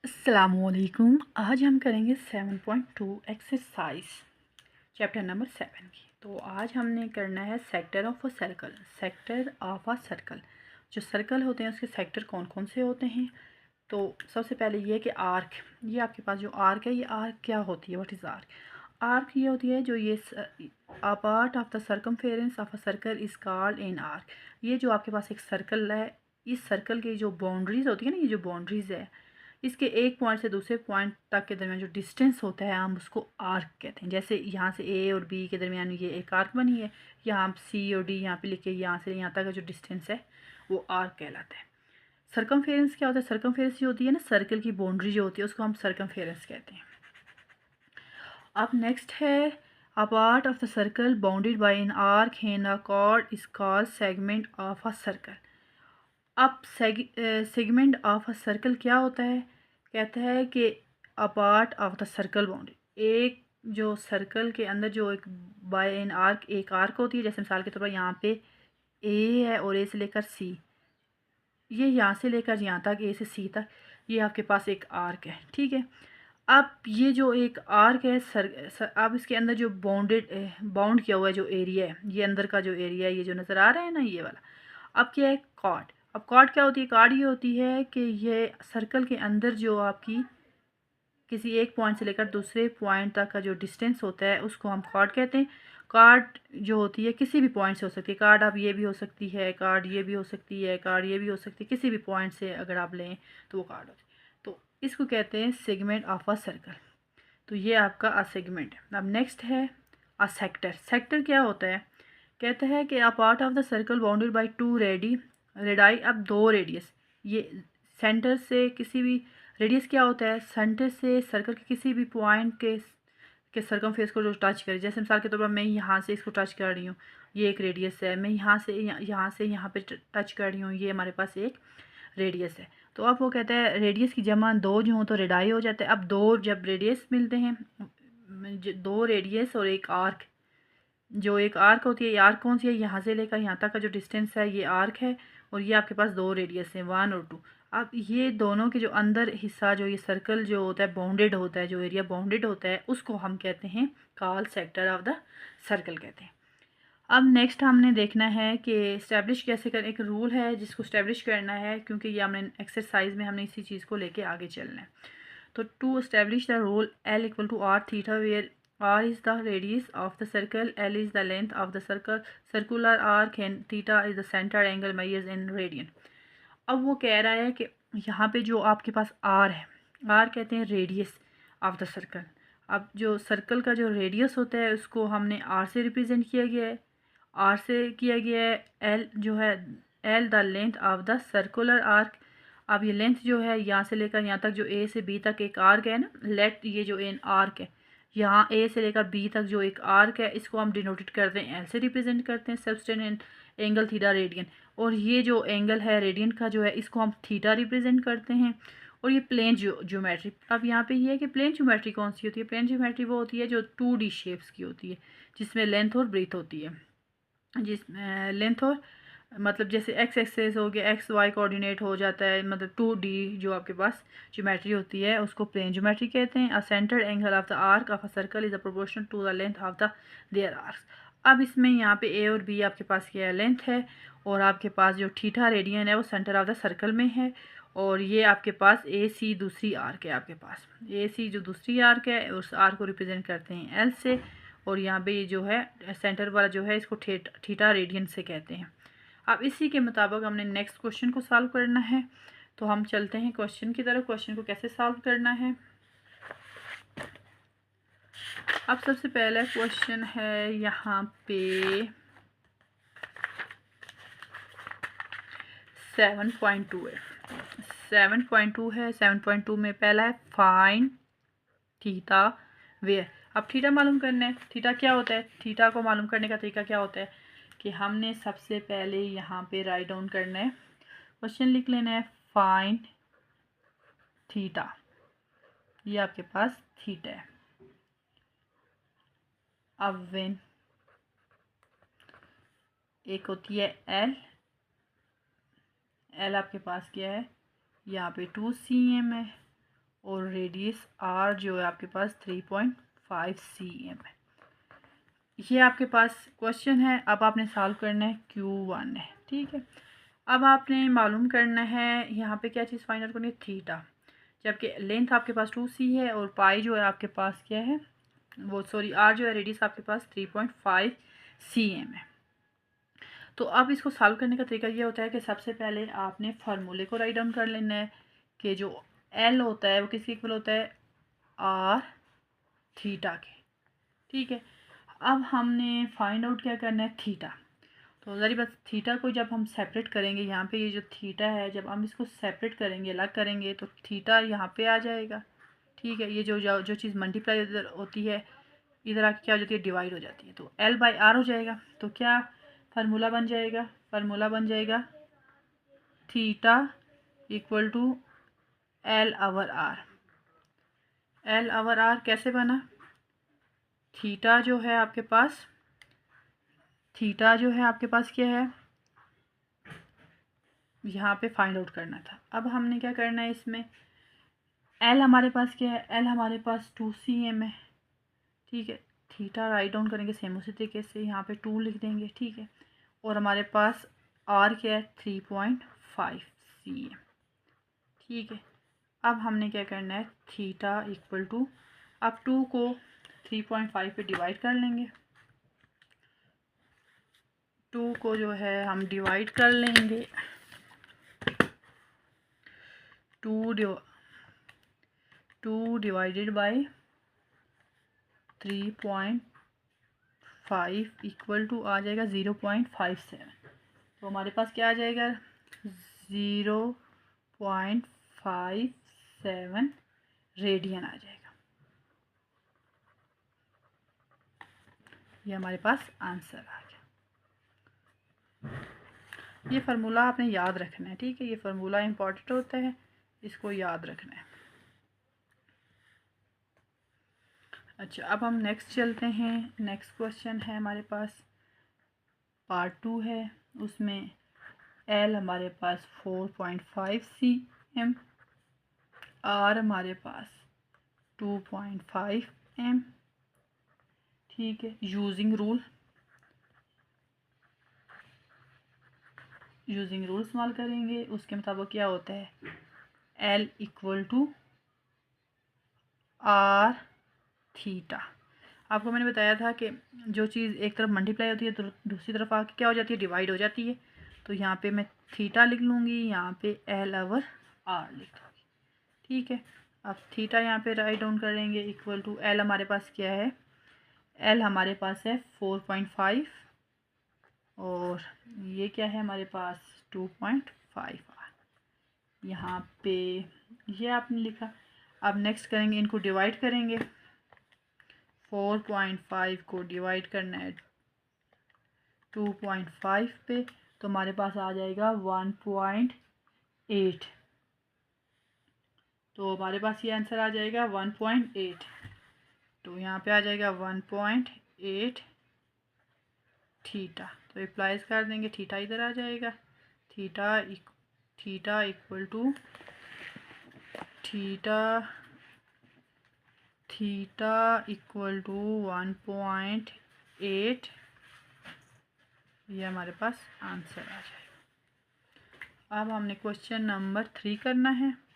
अस्सलामुअलैकुम। आज हम करेंगे 7.2 एक्सरसाइज चैप्टर नंबर 7 की। तो आज हमने करना है sector of a circle. Sector of a circle, जो सर्कल होते हैं उसके सेक्टर कौन कौन से होते हैं। तो सबसे पहले ये है कि आर्क, ये आपके पास जो आर्क है, ये आर्क क्या होती है, व्हाट इज़ आर्क। आर्क ये होती है जो ये a part of the circumference of a circle is called an arc. ये जो आपके पास एक सर्कल है, इस सर्कल की जो बाउंड्रीज होती है ना, ये जो बाउंड्रीज है, इसके एक पॉइंट से दूसरे पॉइंट तक के दरमियान जो डिस्टेंस होता है हम उसको आर्क कहते हैं। जैसे यहाँ से ए और बी के दरमियान ये एक आर्क बनी है, यहाँ सी और डी यहाँ पे लिखे, यहाँ से यहाँ तक का जो डिस्टेंस है वो आर्क कहलाता है। सर्कमफेरेंस क्या होता है, सर्कमफेरेंस जो होती है ना, सर्कल की बाउंड्री जो होती है उसको हम सर्कमफेरेंस कहते हैं। अब नेक्स्ट है, a part of the circle bounded by an arc and a cord is called segment of a circle. अब सेगमेंट ऑफ अ सर्कल क्या होता है, कहता है कि a part of the circle boundary, एक जो सर्कल के अंदर जो एक बाय एन आर्क, एक आर्क होती है। जैसे मिसाल के तौर पर यहाँ पे ए है और ए से लेकर सी, ये यहाँ से लेकर यहाँ तक, ए से सी तक, ये आपके पास एक आर्क है, ठीक है। अब ये जो एक आर्क है अब इसके अंदर जो बाउंड किया हुआ है जो एरिया है, ये अंदर का जो एरिया है, ये जो नज़र आ रहा है ना, ये वाला। अब क्या है, कॉर्ड। अब कॉर्ड क्या होती है, कॉर्ड ये होती है कि ये सर्कल के अंदर जो आपकी किसी एक पॉइंट से लेकर दूसरे पॉइंट तक का जो डिस्टेंस होता है उसको हम कॉर्ड कहते हैं। कार्ड जो होती है किसी भी पॉइंट से हो सकती है, कार्ड अब ये भी हो सकती है, कार्ड ये भी हो सकती है, कार्ड ये भी हो सकती है, किसी भी पॉइंट से अगर आप लें तो वो कार्ड होती है। तो इसको कहते हैं सेगमेंट ऑफ अ सर्कल। तो ये आपका अ सेगमेंट है। अब नेक्स्ट है अ सेक्टर। सेक्टर क्या होता है, कहता है कि a part of the circle bounded by two radii, अब दो रेडियस, ये सेंटर से किसी भी, रेडियस क्या होता है, सेंटर से सर्कल के किसी भी पॉइंट के सरकमफेरेंस को जो टच करे। जैसे मिसाल के तौर पर मैं यहाँ से इसको टच कर रही हूँ, ये एक रेडियस है। मैं यहाँ से यहाँ पे टच कर रही हूँ, ये हमारे पास एक रेडियस है। तो अब वो कहता है रेडियस की जमा दो जो हो तो रेडाई हो जाता है। अब दो जब रेडियस मिलते हैं, दो रेडियस और एक आर्क, जो एक आर्क होती है, ये आर्क कौन सी है, यहाँ से लेकर यहाँ तक का जो डिस्टेंस है ये आर्क है, और ये आपके पास दो रेडियस हैं, 1 और 2। अब ये दोनों के जो अंदर हिस्सा, जो ये सर्कल जो होता है बाउंडेड होता है, जो एरिया बाउंडेड होता है, उसको हम कहते हैं call sector of the circle कहते हैं। अब नेक्स्ट हमने देखना है कि इस्टेब्लिश कैसे कर, एक रूल है जिसको इस्टेब्लिश करना है, क्योंकि ये हमने एक्सरसाइज में हमने इसी चीज़ को लेके आगे चलना है। तो to establish the rule L equal to R theta, where R is the radius of the circle, L is the length of the circle, circular arc and theta is the centre angle measures in radian. अब वो कह रहा है कि यहाँ पे जो आपके पास आर है, आर कहते हैं रेडियस ऑफ द सर्कल। अब जो सर्कल का जो रेडियस होता है उसको हमने आर से रिप्रेजेंट किया गया है, आर से किया गया है। एल जो है, L the length of the circular arc. अब ये लेंथ जो है यहाँ से लेकर यहाँ तक, जो ए से बी तक एक आर्क है ना, लेट ये जो एन आर्क है, यहाँ ए से लेकर बी तक जो एक आर्क है, इसको हम डिनोटेड करते हैं, एल से रिप्रेजेंट करते हैं, सबटेंडेंट एंगल थीटा रेडियन। और ये जो एंगल है रेडियन का जो है, इसको हम थीटा रिप्रेजेंट करते हैं। और ये प्लेन ज्योमेट्री, अब यहाँ पे ये है कि प्लेन ज्योमेट्री कौन सी होती है, प्लेन ज्योमेट्री वो होती है जो 2D शेप्स की होती है, जिसमें लेंथ और ब्रीथ होती है। जिस लेंथ और मतलब जैसे एक्स एक्सेस हो गया, एक्स वाई कोऑर्डिनेट हो जाता है, मतलब 2D जो आपके पास ज्योमेट्री होती है उसको प्लेन ज्योमेट्री कहते हैं। A centred angle of the arc of a circle is a proportional to the length of the their arcs. अब इसमें यहाँ पे ए और बी आपके पास क्या है, लेंथ है, और आपके पास जो थीटा रेडियन है वो सेंटर ऑफ द सर्कल में है। और ये आपके पास ए सी दूसरी आर्क है, आपके पास ए सी जो दूसरी आर्क है उस आर्क को रिप्रेजेंट करते हैं एल से। और यहाँ पे ये जो है सेंटर वाला जो है इसको थीटा रेडियन से कहते हैं। अब इसी के मुताबिक हमने नेक्स्ट क्वेश्चन को सॉल्व करना है। तो हम चलते हैं क्वेश्चन की तरफ। क्वेश्चन को कैसे सॉल्व करना है, अब सबसे पहला क्वेश्चन है यहाँ पे 7.2 है। 7.2 है, 7.2 में पहला है फाइंड थीटा वेयर। अब थीटा मालूम करना है, थीटा क्या होता है, थीटा को मालूम करने का तरीका क्या होता है कि हमने सबसे पहले यहाँ पे राइट डाउन करना है, क्वेश्चन लिख लेना है फाइंड थीटा, ये आपके पास थीटा है। अब वेन एक होती है एल, एल आपके पास क्या है, यहाँ पे 2 cm है, और रेडियस आर जो है आपके पास 3.5 cm है। ये आपके पास क्वेश्चन है। अब आपने सॉल्व करना है Q1 है, ठीक है। अब आपने मालूम करना है यहाँ पे क्या चीज़ फाइंड आउट करनी है, थीटा। जबकि लेंथ आपके पास 2c है और पाई जो है आपके पास क्या है, वो सॉरी आर जो है रेडियस आपके पास 3.5 cm है। तो अब इसको सॉल्व करने का तरीका ये होता है कि सबसे पहले आपने फार्मूले को राइट डाउन कर लेना है कि जो एल होता है वो किसके इक्वल होता है, आर थीटा के, ठीक है। अब हमने फाइंड आउट क्या करना है, थीटा। तो ज़री बस थीटा को जब हम सेपरेट करेंगे, यहाँ पे ये जो थीटा है जब हम इसको सेपरेट करेंगे, अलग करेंगे, तो थीटा यहाँ पे आ जाएगा, ठीक है। ये जो चीज़ मल्टीप्लाई इधर होती है, इधर आके क्या हो जाती है, डिवाइड हो जाती है, तो एल बाई आर हो जाएगा। तो क्या फार्मूला बन जाएगा, फार्मूला बन जाएगा theta equal to L over R. L over R कैसे बना, थीटा जो है आपके पास, थीटा जो है आपके पास क्या है, यहाँ पे फाइंड आउट करना था। अब हमने क्या करना है इसमें, एल हमारे पास क्या है, एल हमारे पास 2 cm है, ठीक है। थीटा राइट डाउन करेंगे सेम उसी तरीके से, यहाँ पे 2 लिख देंगे, ठीक है। और हमारे पास आर क्या है, 3.5 cm, ठीक है। अब हमने क्या करना है, थीटा इक्वल टू, अब 2 को 3.5 पे डिवाइड कर लेंगे, 2 को जो है हम डिवाइड कर लेंगे, 2 डिवाइडेड बाई 3.5 इक्वल टू आ जाएगा 0.57। तो हमारे पास क्या आ जाएगा, 0.57 रेडियन आ जाएगा। ये हमारे पास आंसर आ गया। ये फार्मूला आपने याद रखना है, ठीक है। ये फार्मूला इंपॉर्टेंट होता है, इसको याद रखना है। अच्छा, अब हम नेक्स्ट चलते हैं। नेक्स्ट क्वेश्चन है हमारे पास पार्ट 2 है, उसमें एल हमारे पास 4.5 cm, आर हमारे पास 2.5 m, ठीक है। यूजिंग रूल इस्तेमाल करेंगे, उसके मुताबिक क्या होता है, L equal to R theta. आपको मैंने बताया था कि जो चीज़ एक तरफ मल्टीप्लाई होती है तो दूसरी तरफ आके क्या हो जाती है, डिवाइड हो जाती है। तो यहाँ पे मैं थीटा लिख लूँगी, यहाँ पे एल ओवर आर लिख लूँगी, ठीक है। अब थीटा यहाँ पे राइट डाउन करेंगे इक्वल टू एल हमारे पास क्या है, एल हमारे पास है 4.5 और ये क्या है हमारे पास 2.5 आर, यहाँ पे ये आपने लिखा। अब नेक्स्ट करेंगे, इनको डिवाइड करेंगे, 4.5 को डिवाइड करना है 2.5 पे, तो हमारे पास आ जाएगा 1.8। तो हमारे पास ये आंसर आ जाएगा 1.8। तो यहाँ पे आ जाएगा 1.8 थीटा। तो अप्लाइज कर देंगे, थीटा इधर आ जाएगा, theta equal to theta equal to 1.8। ये हमारे पास आंसर आ जाएगा। अब हमने क्वेश्चन नंबर 3 करना है।